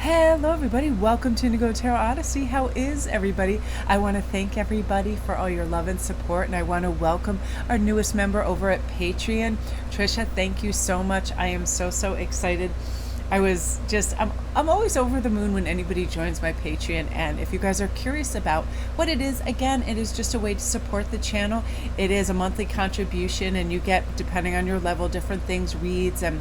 Hello everybody, welcome to Indigo Tarot Odyssey. How is everybody? I want to thank everybody for all your love and support, and I want to welcome our newest member over at Patreon. Trisha, thank you so much. I am so excited. I'm always over the moon when anybody joins my Patreon, and if you guys are curious about what it is, again, it is just a way to support the channel. It is a monthly contribution, and you get, depending on your level, different things, reads and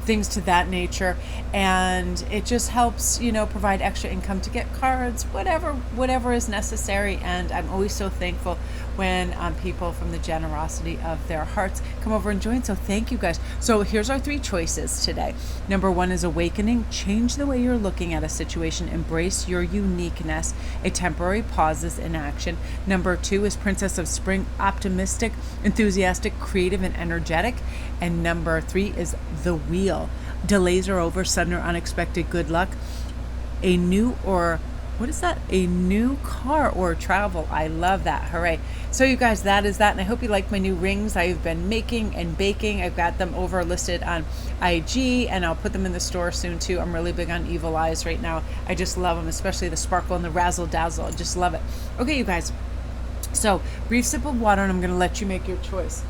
things to that nature, and it just helps provide extra income to get cards, whatever is necessary. And I'm always so thankful when people from the generosity of their hearts come over and join, so thank you guys. So here's our 3 choices today. Number 1 is awakening. Change the way you're looking at a situation. Embrace your uniqueness. A temporary pause is inaction. Number 2 is Princess of Spring. Optimistic, enthusiastic, creative, and energetic. And number 3 is the Wheel. Delays are over, sudden or unexpected good luck. A new car or travel. I love that. Hooray. So you guys, that is that. And I hope you like my new rings I've been making and baking. I've got them over listed on IG, and I'll put them in the store soon too. I'm really big on Evil Eyes right now. I just love them, especially the sparkle and the razzle dazzle. I just love it. Okay, you guys. So brief sip of water, and I'm going to let you make your choice.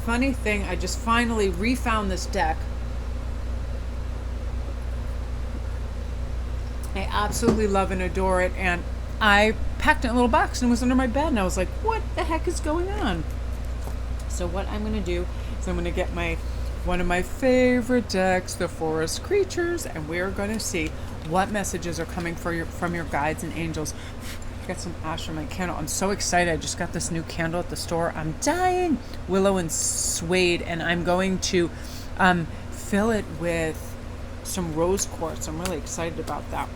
Funny thing, I just finally refound this deck. I absolutely love and adore it, and I packed it in a little box and it was under my bed, and I was like, what the heck is going on? So what I'm going to do is I'm going to get one of my favorite decks, the Forest Creatures, and we're going to see what messages are coming from your guides and angels. Got some ash on my candle. I'm so excited. I just got this new candle at the store. I'm dying. Willow and suede, and I'm going to fill it with some rose quartz. I'm really excited about that.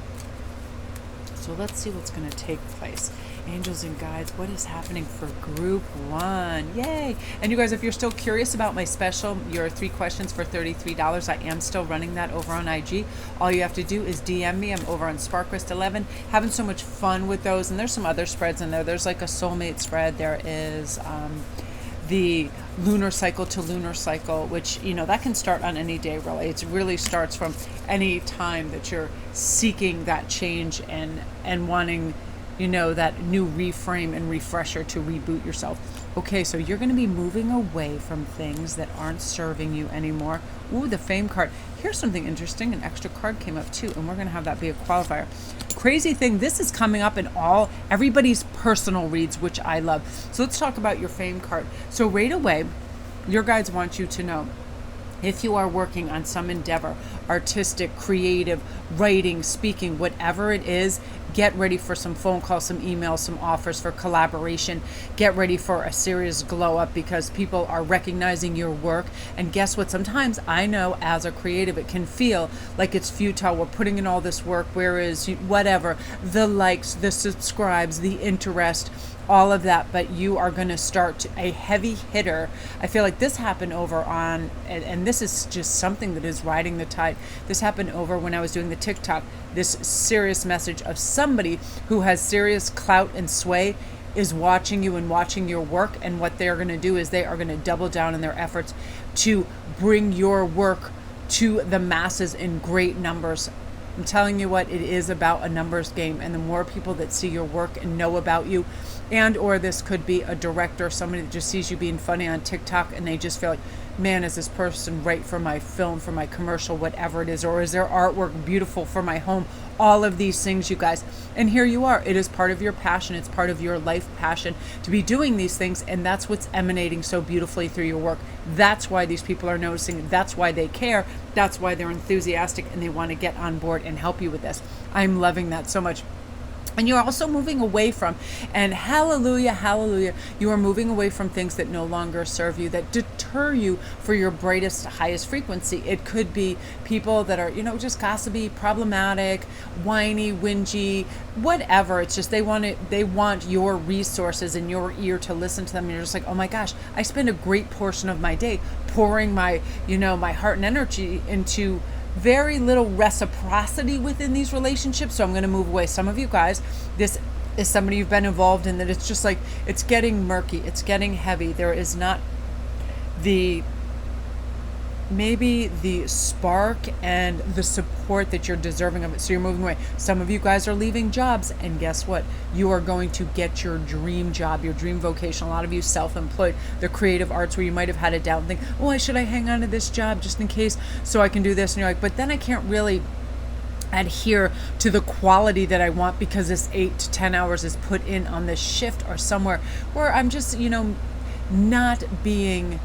So let's see what's going to take place. Angels and guides, what is happening for group 1? Yay! And you guys, if you're still curious about my special, your 3 questions for $33, I am still running that over on IG. All you have to do is DM me. I'm over on Sparkrist11, having so much fun with those. And there's some other spreads in there. There's like a soulmate spread. There is the lunar cycle to lunar cycle, which that can start on any day, really. It really starts from any time that you're seeking that change and wanting that new reframe and refresher to reboot yourself. Okay, so you're going to be moving away from things that aren't serving you anymore. Ooh, the Fame card. Here's something interesting. An extra card came up too, and we're going to have that be a qualifier. Crazy thing, this is coming up in everybody's personal reads, which I love. So let's talk about your Fame card. So right away, your guides want you to know, if you are working on some endeavor, artistic, creative, writing, speaking, whatever it is, get ready for some phone calls, some emails, some offers for collaboration. Get ready for a serious glow up, because people are recognizing your work. And guess what? Sometimes I know as a creative, it can feel like it's futile. We're putting in all this work. Where is whatever, the likes, the subscribes, the interest, all of that, but you are going to start a heavy hitter. I feel like this happened over on, and this is just something that is riding the tide. This happened over when I was doing the TikTok. This serious message of somebody who has serious clout and sway is watching you and watching your work, and what they're going to do is they are going to double down in their efforts to bring your work to the masses in great numbers. I'm telling you what, it is about a numbers game, and the more people that see your work and know about you, and or this could be a director, somebody that just sees you being funny on TikTok, and they just feel like, man, is this person right for my film, for my commercial, whatever it is, or is their artwork beautiful for my home? All of these things, you guys. And here you are. It is part of your passion. It's part of your life passion to be doing these things, and that's what's emanating so beautifully through your work. That's why these people are noticing. That's why they care. That's why they're enthusiastic, and they want to get on board and help you with this. I'm loving that so much. And you're also moving away from, and hallelujah, hallelujah, you are moving away from things that no longer serve you, that deter you for your brightest, highest frequency. It could be people that are, just gossipy, problematic, whiny, whingy, whatever. It's just they want your resources and your ear to listen to them. And you're just like, oh my gosh, I spend a great portion of my day pouring my, my heart and energy into very little reciprocity within these relationships, so I'm going to move away. Some of you guys, this is somebody you've been involved in that it's just like, it's getting murky, it's getting heavy. There is not the maybe the spark and the support that you're deserving of it. So you're moving away. Some of you guys are leaving jobs, and guess what? You are going to get your dream job, your dream vocation. A lot of you self-employed, the creative arts, where you might have had a doubt and think, oh, should I hang on to this job just in case so I can do this? And you're like, but then I can't really adhere to the quality that I want because this 8 to 10 hours is put in on this shift or somewhere where I'm just, not being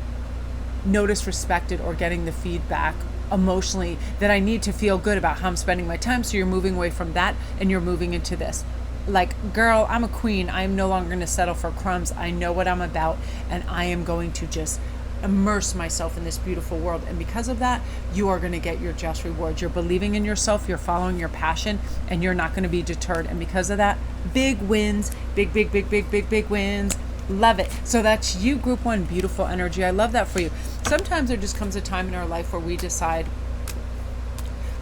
noticed, respected, or getting the feedback emotionally that I need to feel good about how I'm spending my time. So you're moving away from that and you're moving into this. Like, girl, I'm a queen. I'm no longer going to settle for crumbs. I know what I'm about, and I am going to just immerse myself in this beautiful world. And because of that, you are going to get your just rewards. You're believing in yourself, you're following your passion, and you're not going to be deterred. And because of that, big wins, big wins. Love it. So that's you, group 1, beautiful energy. I love that for you. Sometimes there just comes a time in our life where we decide,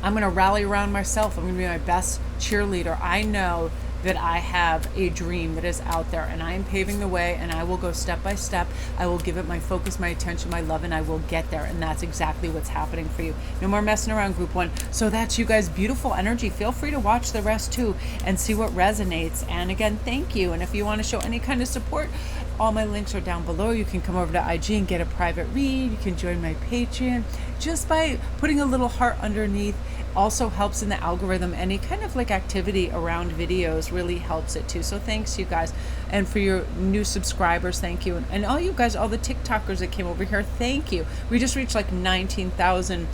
I'm going to rally around myself. I'm going to be my best cheerleader. I know that I have a dream that is out there, and I am paving the way, and I will go step by step. I will give it my focus, my attention, my love, and I will get there. And that's exactly what's happening for you. No more messing around, group 1. So that's you guys, beautiful energy. Feel free to watch the rest too and see what resonates. And again, thank you. And if you want to show any kind of support, all my links are down below. You can come over to IG and get a private read. You can join my Patreon just by putting a little heart underneath. Also helps in the algorithm. Any kind of like activity around videos really helps it too. So thanks, you guys. And for your new subscribers, thank you. And all you guys, all the TikTokers that came over here, thank you. We just reached like 19,000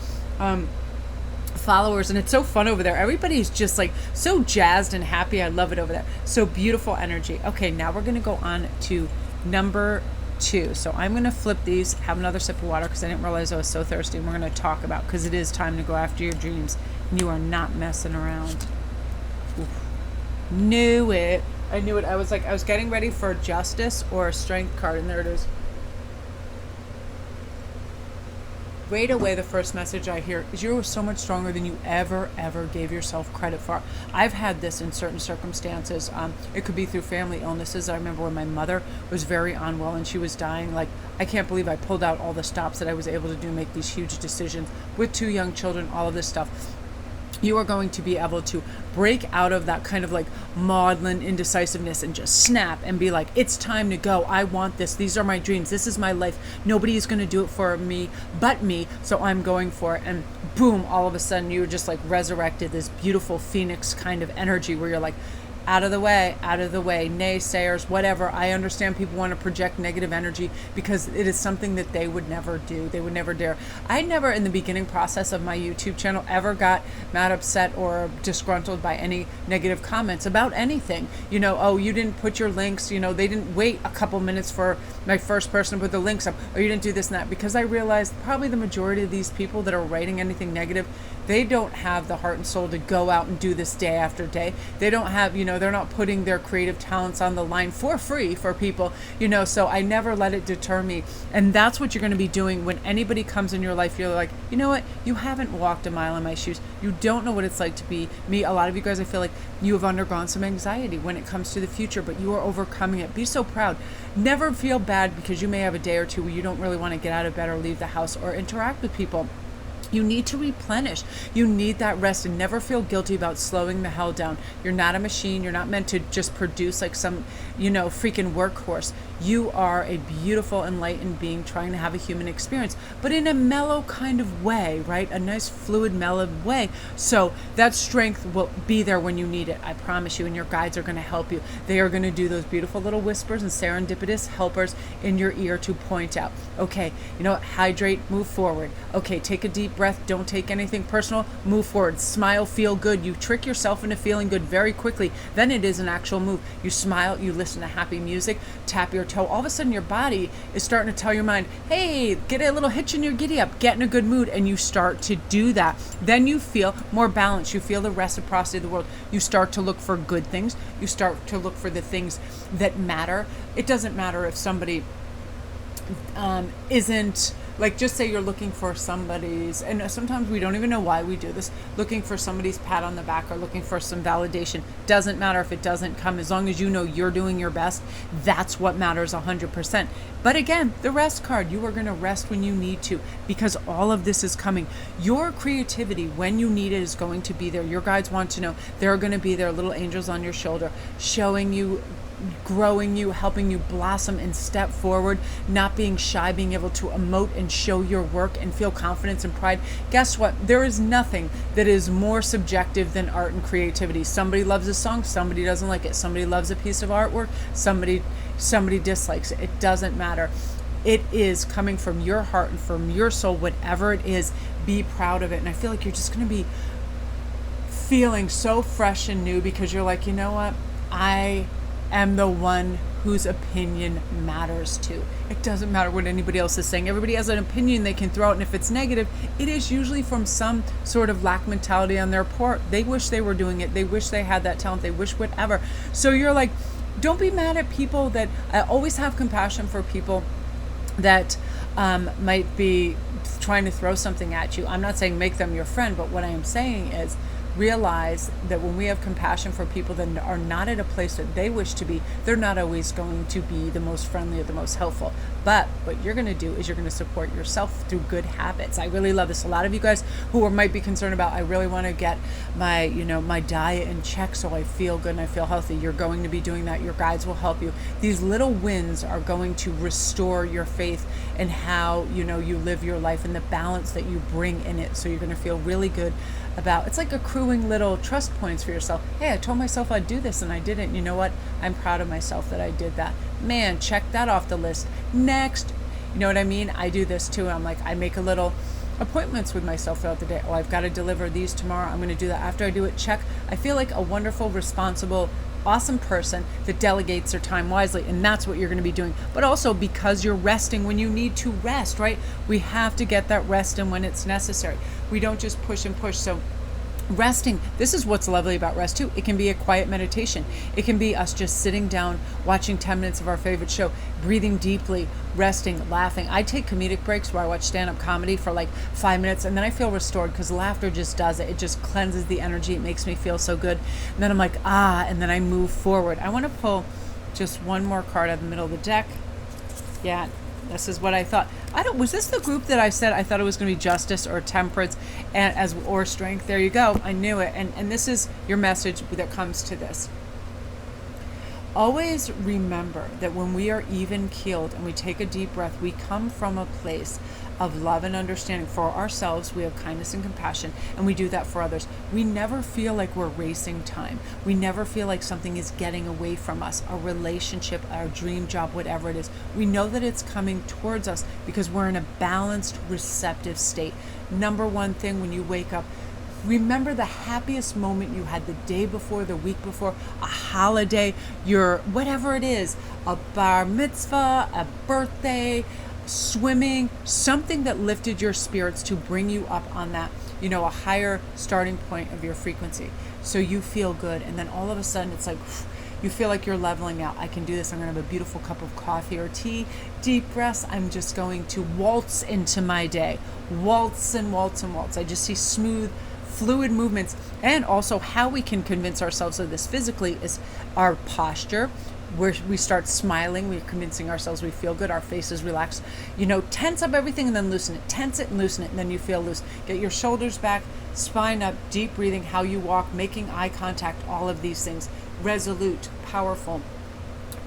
followers, and it's so fun over there. Everybody's just like so jazzed and happy. I love it over there. So beautiful energy. Okay, now we're gonna go on to number 2. So I'm going to flip these, have another sip of water because I didn't realize I was so thirsty. And we're going to talk about, because it is time to go after your dreams. And you are not messing around. Oof. Knew it. I knew it. I was getting ready for justice or a strength card, and there it is. Right away, the first message I hear is you are so much stronger than you ever gave yourself credit for. I've had this in certain circumstances. It could be through family illnesses. I remember when my mother was very unwell and she was dying. Like, I can't believe I pulled out all the stops that I was able to do, make these huge decisions with 2 young children, all of this stuff. You are going to be able to break out of that kind of like maudlin indecisiveness and just snap and be like, it's time to go. I want this. These are my dreams. This is my life. Nobody is going to do it for me but me. So I'm going for it. And boom, all of a sudden you were just like resurrected, this beautiful phoenix kind of energy where you're like, out of the way, naysayers, whatever. I understand people want to project negative energy because it is something that they would never do. They would never dare. I never, in the beginning process of my YouTube channel, ever got mad, upset, or disgruntled by any negative comments about anything. Oh, you didn't put your links, they didn't wait a couple minutes for my first person to put the links up, or you didn't do this and that, because I realized probably the majority of these people that are writing anything negative, they don't have the heart and soul to go out and do this day after day. They don't have, they're not putting their creative talents on the line for free for people, so I never let it deter me. And that's what you're going to be doing when anybody comes in your life. You're like, you know what? You haven't walked a mile in my shoes. You don't know what it's like to be me. A lot of you guys, I feel like you have undergone some anxiety when it comes to the future, but you are overcoming it. Be so proud. Never feel bad because you may have a day or two where you don't really want to get out of bed or leave the house or interact with people. You need to replenish. You need that rest, and never feel guilty about slowing the hell down. You're not a machine. You're not meant to just produce like some, freaking workhorse. You are a beautiful, enlightened being trying to have a human experience, but in a mellow kind of way, right? A nice, fluid, mellowed way. So that strength will be there when you need it. I promise you, and your guides are going to help you. They are going to do those beautiful little whispers and serendipitous helpers in your ear to point out, okay, hydrate, move forward. Okay, take a deep breath. Don't take anything personal. Move forward. Smile, feel good. You trick yourself into feeling good very quickly. Then it is an actual move. You smile, you listen to happy music, tap your toe. All of a sudden your body is starting to tell your mind, hey, get a little hitch in your giddy up, get in a good mood, and you start to do that. Then you feel more balanced. You feel the reciprocity of the world. You start to look for good things. You start to look for the things that matter. It doesn't matter if somebody isn't like just say you're looking for somebody's, and sometimes we don't even know why we do this, looking for somebody's pat on the back or looking for some validation. Doesn't matter if it doesn't come, as long as you know you're doing your best. That's what matters 100%. But again, the rest card, you are going to rest when you need to, because all of this is coming. Your creativity, when you need it, is going to be there. Your guides want to know. They're going to be there, little angels on your shoulder, showing you, growing you, helping you blossom and step forward, not being shy, being able to emote and show your work and feel confidence and pride. Guess what? There is nothing that is more subjective than art and creativity. Somebody loves a song, somebody doesn't like it. Somebody loves a piece of artwork, somebody dislikes it. It doesn't matter. It is coming from your heart and from your soul. Whatever it is, be proud of it. And I feel like you're just going to be feeling so fresh and new, because you're like, you know what? I am the one whose opinion matters to. It doesn't matter what anybody else is saying. Everybody has an opinion they can throw out, and if it's negative, it is usually from some sort of lack mentality on their part. They wish they were doing it. They wish they had that talent. They wish whatever. So you're like, don't be mad at people that, I always have compassion for people that might be trying to throw something at you. I'm not saying make them your friend, but what I am saying is realize that when we have compassion for people that are not at a place that they wish to be, they're not always going to be the most friendly or the most helpful. But what you're going to do is you're going to support yourself through good habits. I really love this. A lot of you guys who might be concerned about, I really want to get my, my diet in check so I feel good and I feel healthy. You're going to be doing that. Your guides will help you. These little wins are going to restore your faith in how, you live your life and the balance that you bring in it. So you're going to feel really good about, it's like accruing little trust points for yourself. Hey, I told myself I'd do this and I didn't. You know what? I'm proud of myself that I did that. Man, check that off the list. Next. You know what I mean? I do this too. I'm like, I make a little appointments with myself throughout the day. Oh, I've got to deliver these tomorrow. I'm going to do that. After I do it, check. I feel like a wonderful, responsible, awesome person that delegates their time wisely, and that's what you're going to be doing. But also because you're resting when you need to rest, right? We have to get that rest in when it's necessary. We don't just push and push. So resting, this is what's lovely about rest too. It can be a quiet meditation. It can be us just sitting down, watching 10 minutes of our favorite show, breathing deeply, resting, laughing. I take comedic breaks where I watch stand-up comedy for like 5 minutes, and then I feel restored because laughter just does it. It just cleanses the energy. It makes me feel so good. And then I'm like, and then I move forward. I want to pull just one more card out of the middle of the deck. Yeah, this is what I thought. Was this the group that I said I thought it was going to be justice or temperance or strength? There you go. I knew it. And this is your message that comes to this. Always remember that when we are even keeled and we take a deep breath, we come from a place of love and understanding. For ourselves, we have kindness and compassion, and we do that for others. We never feel like we're racing time. We never feel like something is getting away from us, a relationship, our dream job, whatever it is. We know that it's coming towards us because we're in a balanced, receptive state. Number one thing when you wake up, remember the happiest moment you had the day before, the week before, a holiday, your whatever it is, a bar mitzvah, a birthday, swimming, something that lifted your spirits to bring you up on that, a higher starting point of your frequency. So you feel good. And then all of a sudden it's like, you feel like you're leveling out. I can do this. I'm going to have a beautiful cup of coffee or tea, deep breaths. I'm just going to waltz into my day. Waltz and waltz and waltz. I just see smooth, fluid movements. And also how we can convince ourselves of this physically is our posture, where we start smiling. We're convincing ourselves we feel good. Our face is relaxed. Tense up everything and then loosen it. Tense it and loosen it, and then you feel loose. Get your shoulders back, spine up, deep breathing, how you walk, making eye contact, all of these things. Resolute, powerful,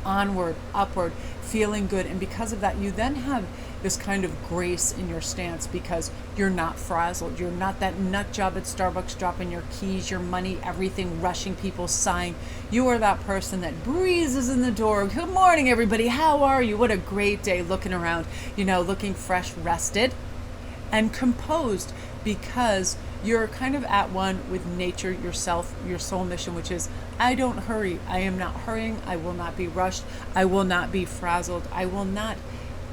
onward, upward, feeling good. And because of that, you then have this kind of grace in your stance because you're not frazzled. You're not that nut job at Starbucks dropping your keys, your money, everything, rushing people, sighing. You are that person that breezes in the door. Good morning, everybody. How are you? What a great day. Looking around, looking fresh, rested, and composed because you're kind of at one with nature, yourself, your soul mission, which is, I don't hurry. I am not hurrying. I will not be rushed. I will not be frazzled. I will not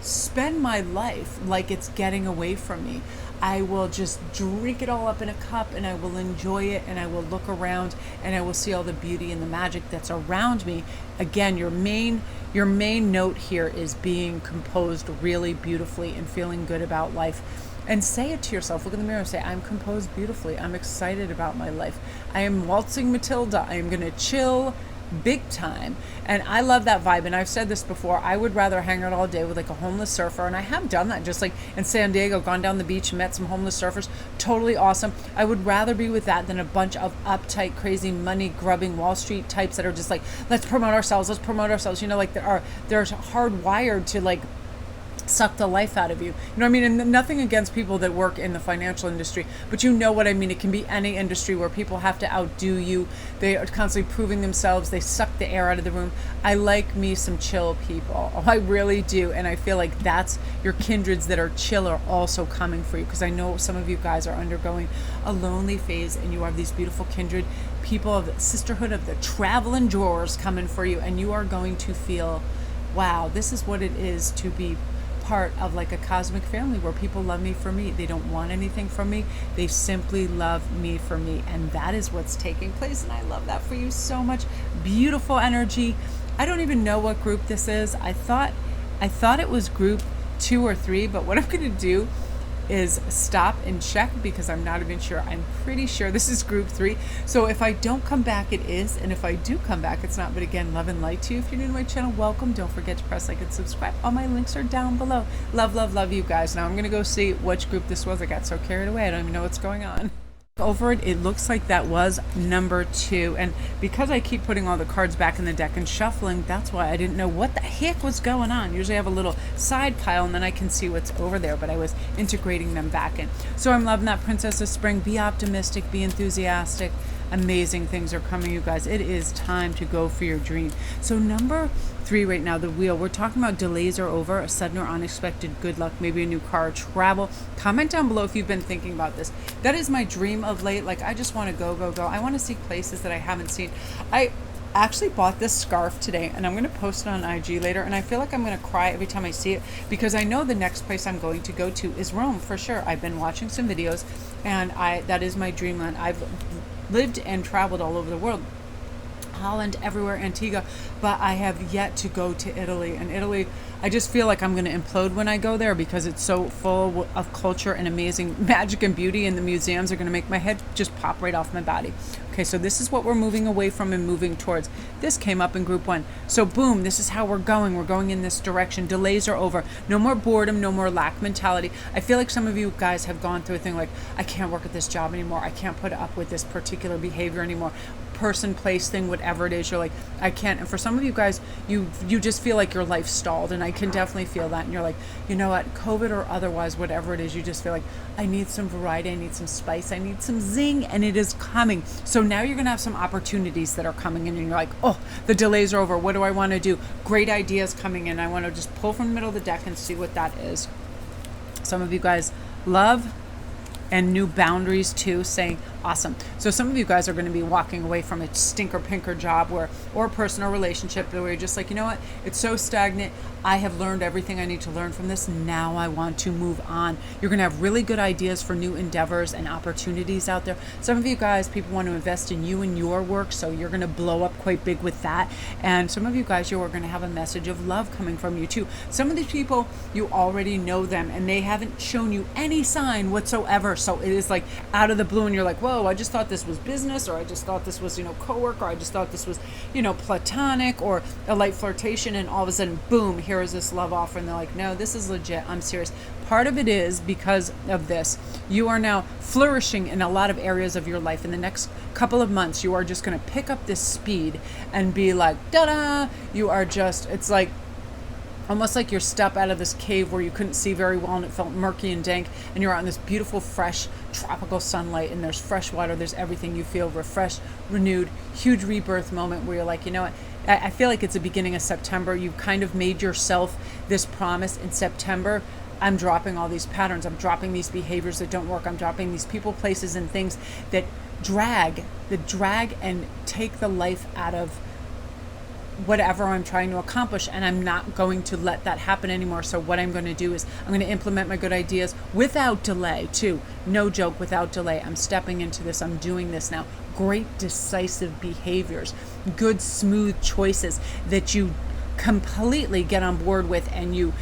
spend my life like it's getting away from me. I will just drink it all up in a cup, and I will enjoy it, and I will look around, and I will see all the beauty and the magic that's around me. Again, your main note here is being composed really beautifully and feeling good about life. And say it to yourself. Look in the mirror and say, I'm composed beautifully. I'm excited about my life. I am waltzing Matilda. I am going to chill big time. And I love that vibe. And I've said this before, I would rather hang out all day with like a homeless surfer. And I have done that, just like in San Diego, gone down the beach and met some homeless surfers. Totally awesome. I would rather be with that than a bunch of uptight, crazy, money grubbing Wall Street types that are just like, let's promote ourselves. You know, like they're hardwired to like suck the life out of you. You know what I mean? And nothing against people that work in the financial industry, but you know what I mean. It can be any industry where people have to outdo you. They are constantly proving themselves. They suck the air out of the room. I like me some chill people. Oh, I really do. And I feel like that's your kindreds that are chill are also coming for you, because I know some of you guys are undergoing a lonely phase, and you have these beautiful kindred people of the sisterhood of the traveling drawers coming for you, and you are going to feel, wow, this is what it is to be part of like a cosmic family where people love me for me. They don't want anything from me. They simply love me for me. And that is what's taking place. And I love that for you so much. Beautiful energy. I don't even know what group this is. I thought it was group 2 or 3, but what I'm going to do is stop and check, because I'm not even sure. I'm pretty sure this is group 3. So if I don't come back, it is. And if I do come back, it's not. But again, love and light to you. If you're new to my channel, welcome. Don't forget to press like and subscribe. All my links are down below. Love, love, love you guys. Now I'm going to go see which group this was. I got so carried away. I don't even know what's going on. Over it, it looks like that was number 2, and because I keep putting all the cards back in the deck and shuffling, that's why I didn't know what the heck was going on. Usually I have a little side pile and then I can see what's over there, but I was integrating them back in. So I'm loving that, Princess of Spring. Be optimistic, be enthusiastic. Amazing things are coming, you guys. It is time to go for your dream. So number 3 right now, the wheel. We're talking about delays are over, a sudden or unexpected good luck, maybe a new car, travel. Comment down below if you've been thinking about this. That is my dream of late. Like, I just want to go. I want to see places that I haven't seen. I actually bought this scarf today, and I'm going to post it on IG later, and I feel like I'm going to cry every time I see it, because I know the next place I'm going to go to is Rome for sure. I've been watching some videos, and that is my dreamland. I've lived and traveled all over the world, Holland, everywhere, Antigua, but I have yet to go to Italy. And Italy, I just feel like I'm going to implode when I go there, because it's so full of culture and amazing magic and beauty, and the museums are going to make my head just pop right off my body. Okay, so this is what we're moving away from and moving towards. This came up in group 1. So boom, this is how we're going. We're going in this direction. Delays are over. No more boredom, no more lack mentality. I feel like some of you guys have gone through a thing like, I can't work at this job anymore. I can't put up with this particular behavior anymore. Person, place, thing, whatever it is, you're like, I can't. And for some of you guys, you just feel like your life stalled, and I can definitely feel that. And you're like, you know what, COVID or otherwise, whatever it is, you just feel like, I need some variety, I need some spice, I need some zing, and it is coming. So now you're gonna have some opportunities that are coming in, and you're like, oh, the delays are over. What do I want to do? Great ideas coming in. I want to just pull from the middle of the deck and see what that is. Some of you guys love and new boundaries too, saying awesome. So some of you guys are going to be walking away from a stinker pinker job or a personal relationship where you're just like, you know what, it's so stagnant. I have learned everything I need to learn from this. Now I want to move on. You're going to have really good ideas for new endeavors and opportunities out there. Some of you guys, people want to invest in you and your work, so you're going to blow up quite big with that. And some of you guys, you are going to have a message of love coming from you too. Some of these people, you already know them and they haven't shown you any sign whatsoever. So it is like out of the blue, and you're like, whoa, I just thought this was business, or I just thought this was, coworker, or I just thought this was, platonic or a light flirtation, and all of a sudden, boom, here is this love offer, and they're like, no, this is legit, I'm serious. Part of it is because of this. You are now flourishing in a lot of areas of your life. In the next couple of months, you are just going to pick up this speed and be like, da-da, you are just, it's like, almost like you're stepped out of this cave where you couldn't see very well and it felt murky and dank, and you're out in this beautiful, fresh, tropical sunlight, and there's fresh water, there's everything. You feel refreshed, renewed, huge rebirth moment where you're like, you know what, I feel like it's the beginning of September. You've kind of made yourself this promise in September. I'm dropping all these patterns. I'm dropping these behaviors that don't work. I'm dropping these people, places, and things that drag and take the life out of whatever I'm trying to accomplish, and I'm not going to let that happen anymore. So what I'm going to do is I'm going to implement my good ideas without delay too. No joke, without delay. I'm stepping into this. I'm doing this now. Great decisive behaviors, good smooth choices that you completely get on board with, and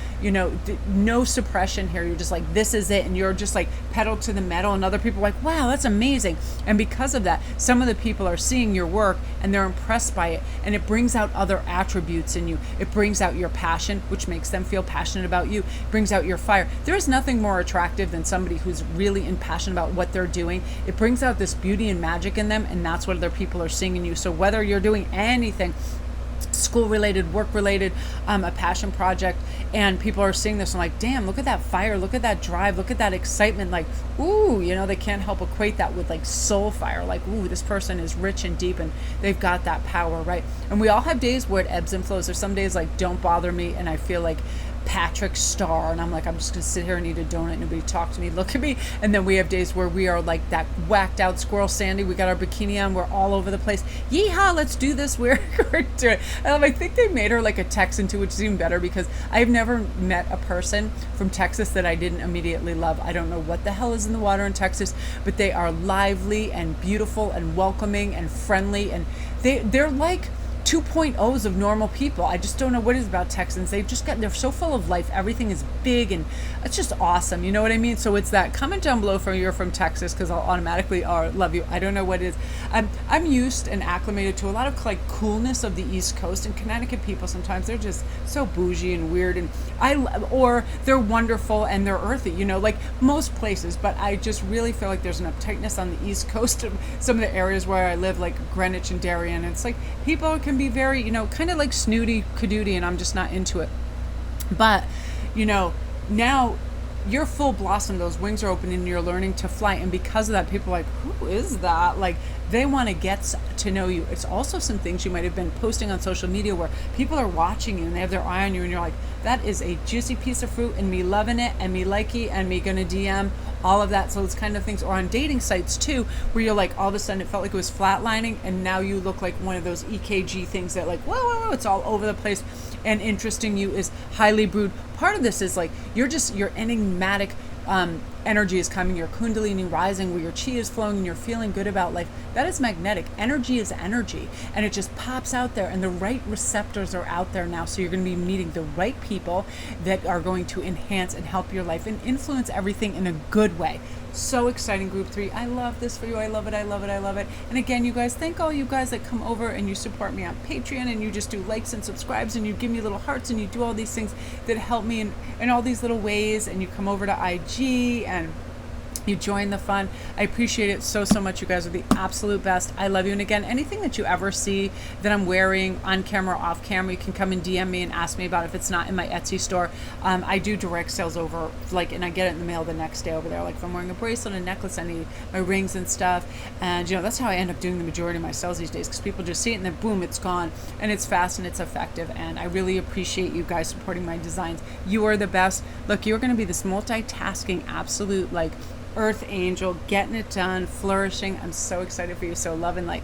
no suppression here. You're just like, this is it, and you're just like pedal to the metal, and other people are like, wow, that's amazing. And because of that, some of the people are seeing your work and they're impressed by it, and it brings out other attributes in you. It brings out your passion, which makes them feel passionate about you. It brings out your fire. There is nothing more attractive than somebody who's really passionate about what they're doing. It brings out this beauty and magic in them, and that's what other people are seeing in you. So whether you're doing anything school related, work related, a passion project, and people are seeing this and like, damn, look at that fire, look at that drive, look at that excitement, like, ooh, they can't help equate that with like soul fire, like, ooh, this person is rich and deep and they've got that power, right? And we all have days where it ebbs and flows. There's some days like, don't bother me, and I feel like Patrick Star, and I'm like, I'm just gonna sit here and eat a donut, nobody talk to me, look at me. And then we have days where we are like that whacked out squirrel Sandy, we got our bikini on, we're all over the place, yeehaw, let's do this, we're doing it. And I think they made her like a Texan too, which is even better, because I've never met a person from Texas that I didn't immediately love. I don't know what the hell is in the water in Texas, but they are lively and beautiful and welcoming and friendly, and they're like 2.0s of normal people. I just don't know what it is about Texans. They're so full of life. Everything is big and it's just awesome. You know what I mean? So it's that. Comment down below if you're from Texas, because I'll automatically love you. I don't know what it is. I'm used and acclimated to a lot of like coolness of the East Coast, and Connecticut people sometimes they're just so bougie and weird, and or they're wonderful and they're earthy, like most places. But I just really feel like there's an uptightness on the East Coast of some of the areas where I live, like Greenwich and Darien. And it's like people can be very, kind of like snooty cadooty, and I'm just not into it. But, now you're full blossom, those wings are open and you're learning to fly. And because of that, people are like, who is that? Like, they want to get to know you. It's also some things you might have been posting on social media where people are watching you and they have their eye on you, and you're like, that is a juicy piece of fruit, and me loving it, and me likey, and me gonna DM all of that. So it's kind of things. Or on dating sites too, where you're like, all of a sudden it felt like it was flatlining, and now you look like one of those EKG things that like, whoa, it's all over the place, and interesting you is highly brewed. Part of this is like, your enigmatic energy is coming, your kundalini rising, where your chi is flowing and you're feeling good about life. That is magnetic. Energy is energy, and it just pops out there, and the right receptors are out there now. So you're going to be meeting the right people that are going to enhance and help your life and influence everything in a good way. So exciting, group 3. I love this for you. I love it. I love it. I love it. And again, you guys, thank all you guys that come over and you support me on Patreon, and you just do likes and subscribes, and you give me little hearts, and you do all these things that help me in all these little ways, and you come over to IG and you join the fun. I appreciate it so much. You guys are the absolute best. I love you. And again, anything that you ever see that I'm wearing on camera or off camera, you can come and DM me and ask me about it if it's not in my Etsy store. I do direct sales over, and I get it in the mail the next day over there. Like if I'm wearing a bracelet, a necklace, I need my rings and stuff. And that's how I end up doing the majority of my sales these days, because people just see it and then boom, it's gone. And it's fast and it's effective. And I really appreciate you guys supporting my designs. You are the best. Look, you're going to be this multitasking, absolute earth angel, getting it done, flourishing. I'm so excited for you. So love and light.